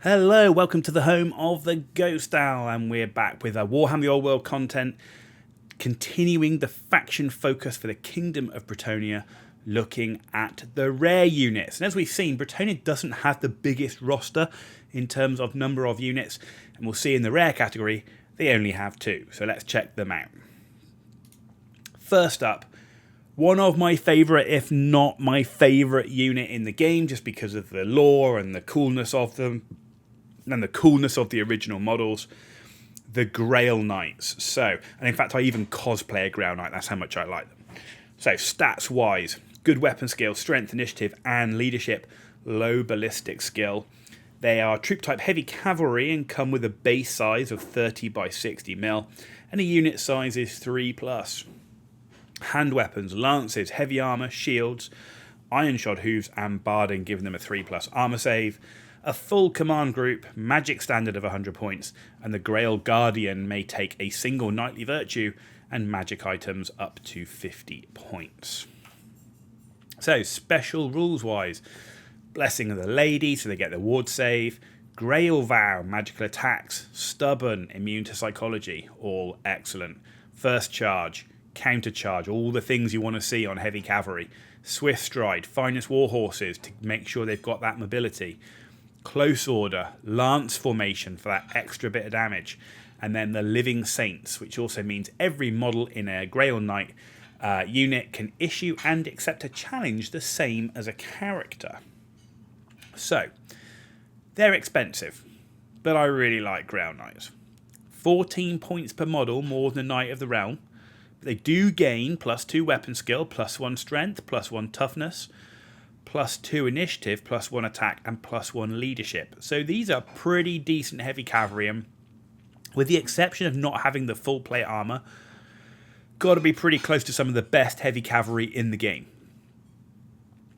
Hello, welcome to the home of the Ghost Owl, and we're back with our Warhammer the Old World content, continuing the faction focus for the Kingdom of Bretonnia, looking at the rare units. And as we've seen, Bretonnia doesn't have the biggest roster in terms of number of units, and we'll see in the rare category, they only have 2. So let's check them out. First up, one of my favourite, if not my favourite unit in the game, just because of the lore and the coolness of them, and the coolness of the original models, the Grail Knights. So, and in fact I even cosplay a Grail Knight, that's how much I like them. So stats wise, good weapon skill, strength, initiative and leadership, low ballistic skill. They are troop type heavy cavalry and come with a base size of 30 by 60 mil, and a unit size is 3+. Hand weapons, lances, heavy armour, shields, iron shod hooves and barding, giving them a 3+ armour save. A full command group, magic standard of 100 points, and the Grail Guardian may take a single knightly virtue and magic items up to 50 points. So, special rules wise, Blessing of the Lady, so they get the ward save, Grail Vow, magical attacks, Stubborn, immune to psychology, all excellent. First charge, counter charge, all the things you want to see on heavy cavalry. Swift stride, finest war horses to make sure they've got that mobility. Close order, lance formation for that extra bit of damage, and then the Living Saints, which also means every model in a Grail Knight unit can issue and accept a challenge the same as a character. So, they're expensive, but I really like Grail Knights. 14 points per model, more than Knight of the Realm. They do gain +2 weapon skill, +1 strength, +1 toughness, +2 initiative, +1 attack, and +1 leadership. So these are pretty decent heavy cavalry, and with the exception of not having the full plate armor, got to be pretty close to some of the best heavy cavalry in the game.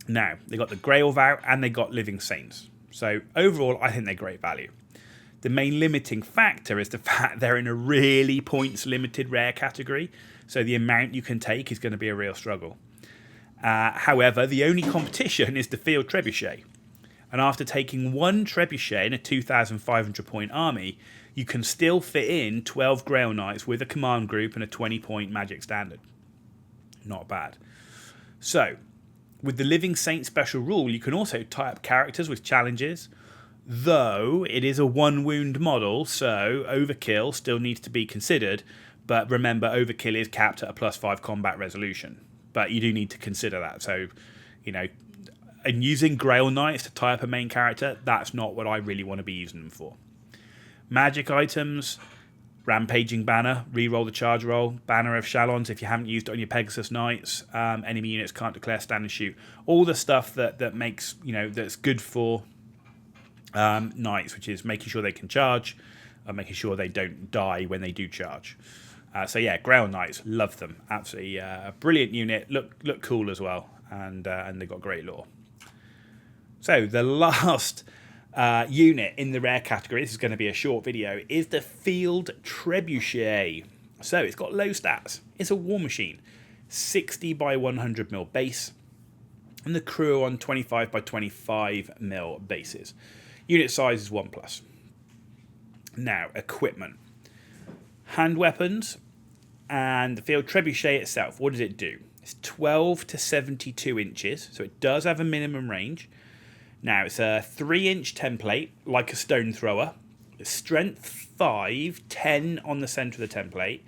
Now, they got the Grail Vow and they got Living Saints. So overall, I think they're great value. The main limiting factor is the fact they're in a really points limited rare category, so the amount you can take is going to be a real struggle. However, the only competition is the Field Trebuchet. And after taking one Trebuchet in a 2,500 point army, you can still fit in 12 Grail Knights with a command group and a 20-point magic standard. Not bad. So, with the Living Saint special rule, you can also tie up characters with challenges, though it is a 1-wound model, so overkill still needs to be considered, but remember, overkill is capped at a +5 combat resolution. But you do need to consider that. So, and using Grail Knights to tie up a main character, that's not what I really want to be using them for. Magic items, Rampaging Banner, reroll the charge roll, Banner of Shalons if you haven't used it on your Pegasus Knights, enemy units can't declare stand and shoot. All the stuff that makes, that's good for Knights, which is making sure they can charge, and making sure they don't die when they do charge. So yeah, Grail Knights, love them. Absolutely brilliant unit. Look cool as well, and they've got great lore. So the last unit in the rare category, this is going to be a short video, is the Field Trebuchet. So it's got low stats. It's a war machine, 60 by 100 mil base, and the crew are on 25 by 25 mil bases. Unit size is 1+. Now, equipment. Hand weapons and the Field Trebuchet itself, what does it do? It's 12 to 72 inches, so it does have a minimum range. Now, it's a 3-inch template, like a stone thrower. It's strength 5, 10 on the centre of the template.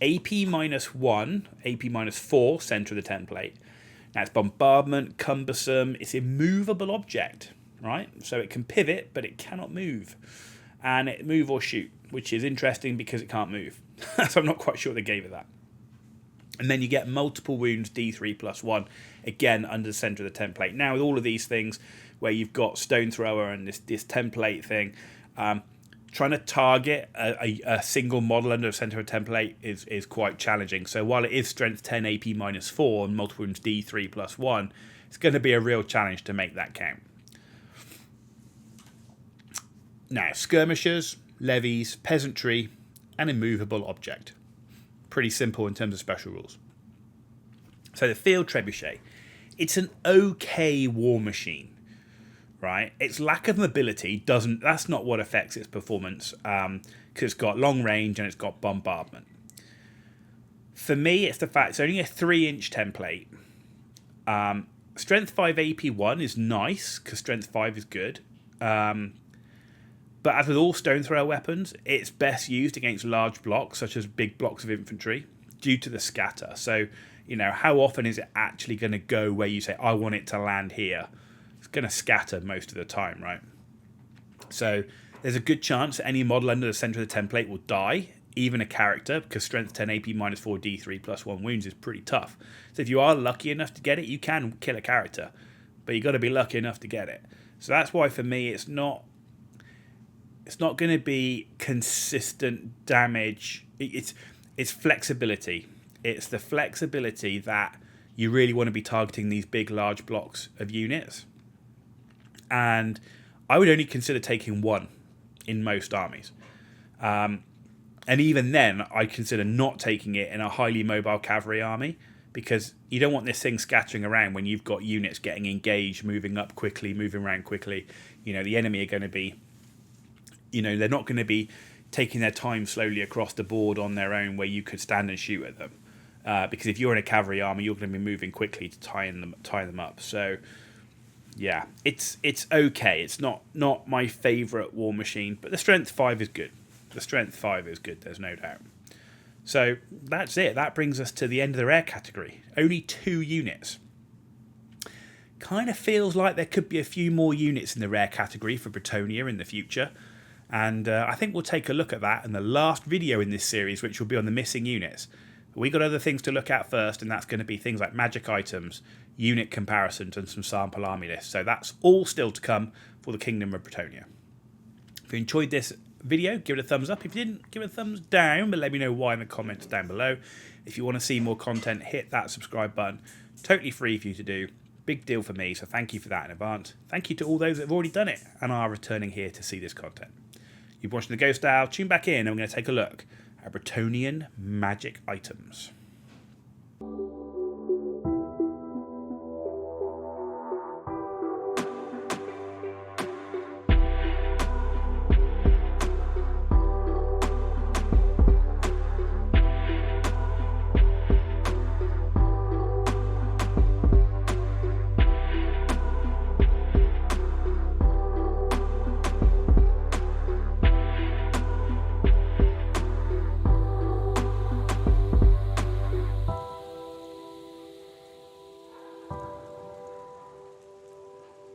AP -1, AP -4, centre of the template. Now, it's bombardment, cumbersome, it's a movable object, right? So it can pivot, but it cannot move. And it move or shoot, which is interesting because it can't move. So I'm not quite sure they gave it that. And then you get multiple wounds, D3+1, again under the centre of the template. Now with all of these things, where you've got Stone Thrower and this template thing, trying to target a single model under the centre of a template is quite challenging. So while it is strength 10, AP -4, and multiple wounds D3+1, it's going to be a real challenge to make that count. Now, skirmishers, levies, peasantry, and immovable object. Pretty simple in terms of special rules. So the Field Trebuchet, it's an okay war machine. right? Its lack of mobility doesn't. That's not what affects its performance, because it's got long range and it's got bombardment. For me, it's the fact it's only a 3-inch template. Strength 5 AP1 is nice because Strength 5 is good. But as with all stone thrower weapons, it's best used against large blocks, such as big blocks of infantry, due to the scatter. So, how often is it actually going to go where you say, I want it to land here? It's going to scatter most of the time, right? So there's a good chance that any model under the center of the template will die, even a character, because Strength 10 AP -4 D3 +1 wounds is pretty tough. So if you are lucky enough to get it, you can kill a character, but you got to be lucky enough to get it. So that's why for me it's not going to be consistent damage. It's flexibility. It's the flexibility that you really want to be targeting these big, large blocks of units. And I would only consider taking one in most armies. And even then, I consider not taking it in a highly mobile cavalry army, because you don't want this thing scattering around when you've got units getting engaged, moving up quickly, moving around quickly. The enemy are going to be, they're not going to be taking their time slowly across the board on their own where you could stand and shoot at them. Because if you're in a cavalry army, you're going to be moving quickly to tie them up. So, yeah, it's okay. It's not my favourite war machine, but the Strength 5 is good. The Strength 5 is good, there's no doubt. So that's it. That brings us to the end of the rare category. Only 2 units. Kind of feels like there could be a few more units in the rare category for Bretonnia in the future. And I think we'll take a look at that in the last video in this series, which will be on the missing units. We got other things to look at first, and that's going to be things like magic items, unit comparisons, and some sample army lists. So that's all still to come for the Kingdom of Bretonnia. If you enjoyed this video, give it a thumbs up. If you didn't, give it a thumbs down, but let me know why in the comments down below. If you want to see more content, hit that subscribe button. Totally free for you to do. Big deal for me, so thank you for that in advance. Thank you to all those that have already done it and are returning here to see this content. You've watched the Ghost Owl. Tune back in and we're going to take a look at Bretonnian magic items.